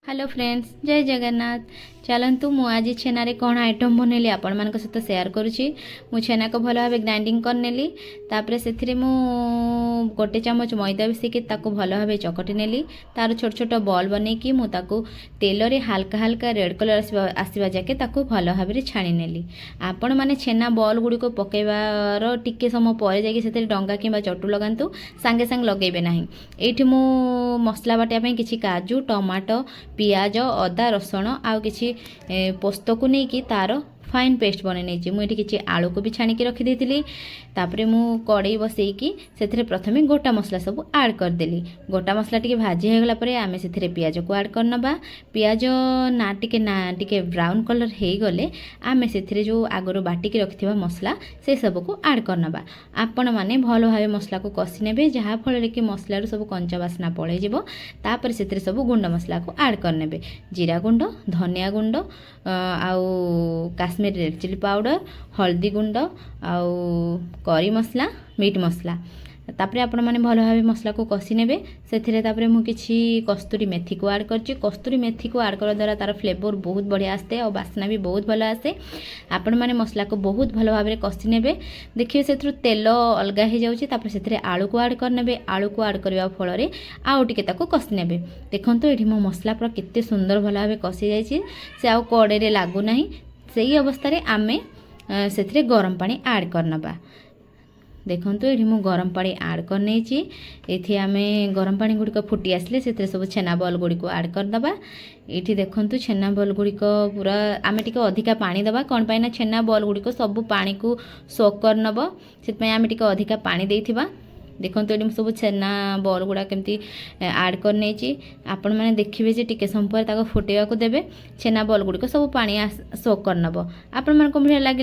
Hello friends जय जगन्नाथ। चलतु मु आज छेना रे कौन आइटम बनैली आपण मान सहित सेयार करुँची। मु छेना को भल भाव ग्राइंडिंग कर नेली। तापर से मु गोटे चामच मैदा मिसेकी ताको भल भाव चकटी नेली। तार छोट छोट बॉल बनैकी मु ताको तेल रे हल्का हल्का रेड कलर आसवा जाके ताको भल भाव छाणी नेली। आपण माने छेना बॉल गुडी को पकेबार टिके समय पर जाके से डंगा किंबा चटु लगांतु, सांगे सांगे लगेबे नाही। एठी मु मसला बाटिया पई किछि काजू टमाटो पियाज अदा रसुण आउ किछि पोस्त को लेकिन तार फाइन पेस्ट बन नहीं मुझे किसी आलू को भी छाणिकी रखी। तापरे मु कड़ई बसैकी से प्रथमे गोटा मसला सब ऐड करदेली। गोटा मसला टी भाजी होगला परे आमे से पियाज को ऐड करनबा। पियाज ना टिके ब्राउन कलर हो गले आमे से जो आगर बाटिकी रखिथिबा मसला से सब को ऐड करनबा। आपण माने भलो भावे मसला को कसी नेबे जहा फल कि मसला सब कंचा बास्ना पड़े जिवो। तापर से सब गुंड मसला को ऐड करनेबे। जीरा गुंड धनिया गुंड आउ काश्मीर रेड चिली पाउडर हल्दी गुंड आउ करी मसला मीट मसला। तापरे आपण माने भल भावे मसला को कसी नेबे। सेथिरे तापरे मु किछि कस्तूरी मेथी को ऐड करछि। कस्तूरी मेथी को ऐड करवा द्वारा तार फ्लेवर बहुत बढ़िया आसते और बास्ना भी बहुत भल आसे। आपण माने मसला को बहुत भल भावे कसी नेबे। देखिए सेथरु तेल अलगा हो जाउछि। तापरे सेथिरे आलू को ऐड करनेबे। आलू को ऐड करबा फल रे आउ टिके ताको कसी नेबे। देखंतु एठी मो मसला पूरा केते सुंदर भल भावे कसी जाइछि। से आउ कड़े रे लागु नाही। सेही अवस्था रे आमे सेथिरे गरम पानी ऐड करनबा। देखंतु एठी मु गरम पानी ऐड कर नेछि। एथि आमे गरम पानी गुडी को फुटी आसले सेथिरे सब छेना बॉल गुडी को ऐड कर दबा। एठी देखंतु छेना बॉल गुडी को पूरा आमे टिके अधिका पानी दबा। कोन पाइना छेना बॉल गुडी को सब पानी को सोक कर नबो। सेत पय आमे टिके अधिका पानी देइथिबा। देखंतु एठी सब छेना बॉल गुडा केमती ऐड कर नेछि। आपण माने देखिबे जे टिके संपर ताको फुटेवा को देबे। छेना बॉल गुडी को सब पानी सोक कर नबो। आपण मान को बढ़िया लागे।